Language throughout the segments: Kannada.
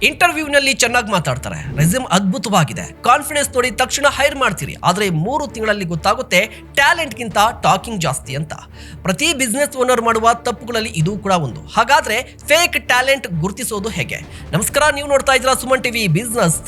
ಇಂಟರ್ವ್ಯೂನಲ್ಲಿ ಚೆನ್ನಾಗಿ ಮಾತಾಡ್ತಾರೆ, ರೆಸ್ಯೂಮ್ ಅದ್ಭುತವಾಗಿದೆ, ಕಾನ್ಫಿಡೆನ್ಸ್ ನೋಡಿ ತಕ್ಷಣ ಹೈರ್ ಮಾಡ್ತೀರಿ. ಆದರೆ 3 ತಿಂಗಳಲ್ಲಿ ಗೊತ್ತಾಗುತ್ತೆ ಟ್ಯಾಲೆಂಟ್ಗಿಂತ ಟಾಕಿಂಗ್ ಜಾಸ್ತಿ ಅಂತ. ಪ್ರತಿ ಬಿಸ್ನೆಸ್ ಓನರ್ ಮಾಡುವ ತಪ್ಪುಗಳಲ್ಲಿ ಇದು ಕೂಡ ಒಂದು. ಹಾಗಾದ್ರೆ ಫೇಕ್ ಟ್ಯಾಲೆಂಟ್ ಗುರುತಿಸೋದು ಹೇಗೆ? ನಮಸ್ಕಾರ, ನೀವು ನೋಡ್ತಾ ಇದ್ದೀರಾ ಸುಮನ್ ಟಿವಿ ಬಿಸ್ನೆಸ್.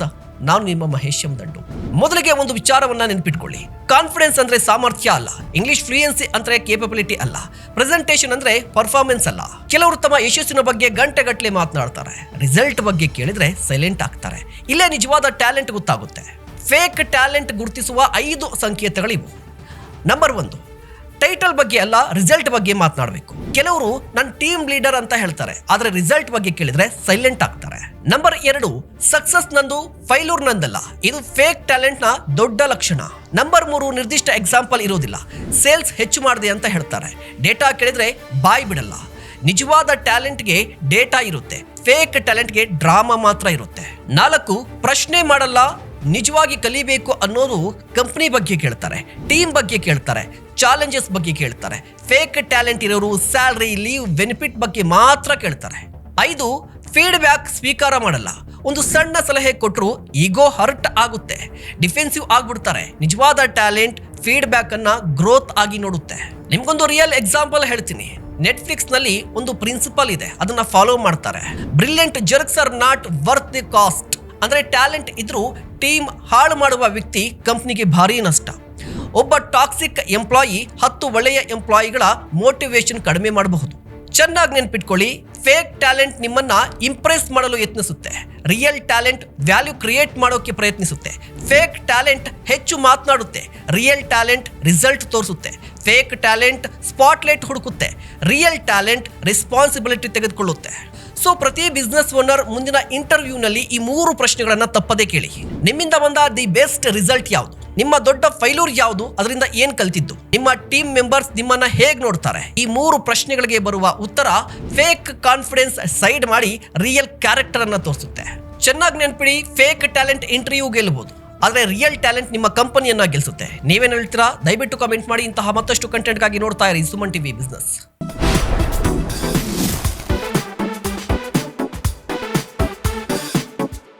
ನಾನು ನಿಮ್ಮ ಮಹೇಶ್ ದಂಡು. ಮೊದಲಿಗೆ ಒಂದು ವಿಚಾರವನ್ನ ನೆನಪಿಟ್ಕೊಳ್ಳಿ. ಕಾನ್ಫಿಡೆನ್ಸ್ ಅಂದ್ರೆ ಸಾಮರ್ಥ್ಯ ಅಲ್ಲ, ಇಂಗ್ಲಿಷ್ ಫ್ಲೂಯೆನ್ಸಿ ಅಂದ್ರೆ ಕೇಪಬಿಲಿಟಿ ಅಲ್ಲ, ಪ್ರೆಸೆಂಟೇಷನ್ ಅಂದ್ರೆ ಪರ್ಫಾರ್ಮೆನ್ಸ್ ಅಲ್ಲ. ಕೆಲವರು ತಮ್ಮ ಯಶಸ್ಸಿನ ಬಗ್ಗೆ ಗಂಟೆಗಟ್ಟಲೆ ಮಾತನಾಡ್ತಾರೆ, ರಿಸಲ್ಟ್ ಬಗ್ಗೆ ಕೇಳಿದ್ರೆ ಸೈಲೆಂಟ್ ಆಗ್ತಾರೆ. ಇಲ್ಲೇ ನಿಜವಾದ ಟ್ಯಾಲೆಂಟ್ ಗೊತ್ತಾಗುತ್ತೆ. ಫೇಕ್ ಟ್ಯಾಲೆಂಟ್ ಗುರುತಿಸುವ 5 ಸಂಕೇತಗಳಿವು. ನಂಬರ್ 1, ಟೈಟಲ್ ಬಗ್ಗೆ ಅಲ್ಲ, ರಿಸಲ್ಟ್ ಬಗ್ಗೆ ಮಾತನಾಡಬೇಕು. ಕೆಲವರು ನನ್ನ ಟೀಮ್ ಲೀಡರ್ ಅಂತ ಹೇಳ್ತಾರೆ, ಆದ್ರೆ ರಿಸಲ್ಟ್ ಬಗ್ಗೆ ಕೇಳಿದ್ರೆ ಸೈಲೆಂಟ್ ಆಗ್ತಾರೆ. ನಂಬರ್ 2, ಸಕ್ಸಸ್ ನಂದು, ಫೈಲೂರ್ ನಂದಲ್ಲ. ಇದು ಫೇಕ್ ಟ್ಯಾಲೆಂಟ್ ನ ದೊಡ್ಡ ಲಕ್ಷಣ. ನಂಬರ್ 3, ನಿರ್ದಿಷ್ಟ ಎಕ್ಸಾಂಪಲ್ ಇರೋದಿಲ್ಲ, ಸೇಲ್ಸ್ ಹೆಚ್ಚು ಮಾಡಿದೆ ಅಂತ ಹೇಳ್ತಾರೆ, ಡೇಟಾ ಕೇಳಿದ್ರೆ ಬಾಯ್ ಬಿಡಲ್ಲ. ನಿಜವಾದ ಟ್ಯಾಲೆಂಟ್ಗೆ ಡೇಟಾ ಇರುತ್ತೆ, ಫೇಕ್ ಟ್ಯಾಲೆಂಟ್ಗೆ ಡ್ರಾಮಾ ಮಾತ್ರ ಇರುತ್ತೆ. 4, ಪ್ರಶ್ನೆ ಮಾಡಲ್ಲ, ನಿಜವಾಗಿ ಕಲಿಬೇಕು ಅನ್ನೋದು ಕಂಪನಿ ಬಗ್ಗೆ ಕೇಳ್ತಾರೆ, ಟೀಮ್ ಬಗ್ಗೆ ಕೇಳ್ತಾರೆ, ಚಾಲೆಂಜಸ್ ಬಗ್ಗೆ ಕೇಳ್ತಾರೆ. ಫೇಕ್ ಟ್ಯಾಲೆಂಟ್ ಇರೋರು ಸ್ಯಾಲರಿ, ಲೀವ್, ಬೆನಿಫಿಟ್ ಬಗ್ಗೆ ಮಾತ್ರ ಕೇಳ್ತಾರೆ. 5, ಫೀಡ್ಬ್ಯಾಕ್ ಸ್ವೀಕಾರ ಮಾಡಲ್ಲ. ಒಂದು ಸಣ್ಣ ಸಲಹೆ ಕೊಟ್ಟರು ಈಗೋ ಹರ್ಟ್ ಆಗುತ್ತೆ, ಡಿಫೆನ್ಸಿವ್ ಆಗ್ಬಿಡ್ತಾರೆ. ನಿಜವಾದ ಟ್ಯಾಲೆಂಟ್ ಫೀಡ್ಬ್ಯಾಕ್ ಅನ್ನ ಗ್ರೋತ್ ಆಗಿ ನೋಡುತ್ತೆ. ನಿಮ್ಗೊಂದು ರಿಯಲ್ ಎಕ್ಸಾಂಪಲ್ ಹೇಳ್ತೀನಿ. ನೆಟ್ಫ್ಲಿಕ್ಸ್ ನಲ್ಲಿ ಒಂದು ಪ್ರಿನ್ಸಿಪಲ್ ಇದೆ, ಅದನ್ನ ಫಾಲೋ ಮಾಡ್ತಾರೆ. Brilliant jerks are not worth the cost. ಅಂದ್ರೆ ಟ್ಯಾಲೆಂಟ್ ಇದ್ರೂ ಟೀಮ್ ಹಾಳು ಮಾಡುವ ವ್ಯಕ್ತಿ ಕಂಪ್ನಿಗೆ ಭಾರಿ ನಷ್ಟ. ಒಬ್ಬ ಟಾಕ್ಸಿಕ್ ಎಂಪ್ಲಾಯಿ 10 ಒಳ್ಳೆಯ ಎಂಪ್ಲಾಯಿಗಳ ಮೋಟಿವೇಶನ್ ಕಡಿಮೆ ಮಾಡಬಹುದು. ಚೆನ್ನಾಗಿ ನೆನ್ಪಿಟ್ಕೊಳ್ಳಿ, ಫೇಕ್ ಟ್ಯಾಲೆಂಟ್ ನಿಮ್ಮನ್ನ ಇಂಪ್ರೆಸ್ ಮಾಡಲು ಯತ್ನಿಸುತ್ತೆ, ರಿಯಲ್ ಟ್ಯಾಲೆಂಟ್ ವ್ಯಾಲ್ಯೂ ಕ್ರಿಯೇಟ್ ಮಾಡೋಕೆ ಪ್ರಯತ್ನಿಸುತ್ತೆ. ಫೇಕ್ ಟ್ಯಾಲೆಂಟ್ ಹೆಚ್ಚು ಮಾತನಾಡುತ್ತೆ, ರಿಯಲ್ ಟ್ಯಾಲೆಂಟ್ ರಿಸಲ್ಟ್ ತೋರಿಸುತ್ತೆ. ಫೇಕ್ ಟ್ಯಾಲೆಂಟ್ ಸ್ಪಾಟ್ಲೈಟ್ ಹುಡುಕುತ್ತೆ, ರಿಯಲ್ ಟ್ಯಾಲೆಂಟ್ ರೆಸ್ಪಾನ್ಸಿಬಿಲಿಟಿ ತೆಗೆದುಕೊಳ್ಳುತ್ತೆ. ಸೊ ಪ್ರತಿ ಬಿಸ್ನೆಸ್ ಓನರ್ ಮುಂದಿನ ಇಂಟರ್ವ್ಯೂನಲ್ಲಿ ಈ 3 ಪ್ರಶ್ನೆಗಳನ್ನ ತಪ್ಪದೇ ಕೇಳಿ. ನಿಮ್ಮಿಂದ ಬಂದ ದಿ ಬೆಸ್ಟ್ ರಿಸಲ್ಟ್ ಯಾವುದು? ನಿಮ್ಮ ದೊಡ್ಡ ಫೈಲೂರ್ ಯಾವುದು? ಅದರಿಂದ ಏನ್ ಕಲ್ತಿದ್ದು? ನಿಮ್ಮ ಟೀಮ್ ಮೆಂಬರ್ಸ್ ನಿಮ್ಮನ್ನ ಹೇಗ್ ನೋಡ್ತಾರೆ? ಈ 3 ಪ್ರಶ್ನೆಗಳಿಗೆ ಬರುವ ಉತ್ತರ ಫೇಕ್ ಕಾನ್ಫಿಡೆನ್ಸ್ ಸೈಡ್ ಮಾಡಿ ರಿಯಲ್ ಕ್ಯಾರೆಕ್ಟರ್ ಅನ್ನ ತೋರಿಸುತ್ತೆ. ಚೆನ್ನಾಗಿ ನೆನ್ಪಿಡಿ, ಫೇಕ್ ಟ್ಯಾಲೆಂಟ್ ಇಂಟರ್ವ್ಯೂ ಗೆಲ್ಲಬಹುದು, ಆದ್ರೆ ರಿಯಲ್ ಟ್ಯಾಲೆಂಟ್ ನಿಮ್ಮ ಕಂಪನಿಯನ್ನ ಗೆಲ್ಲಿಸುತ್ತೆ. ನೀವೇನ್ ಹೇಳ್ತೀರಾ? ದಯವಿಟ್ಟು ಕಾಮೆಂಟ್ ಮಾಡಿ. ಇಂತಹ ಮತ್ತಷ್ಟು ಕಂಟೆಂಟ್ಗಾಗಿ ನೋಡ್ತಾ ಇರಿ ಸುಮನ್ ಟಿವಿ ಬಿಸ್ನೆಸ್.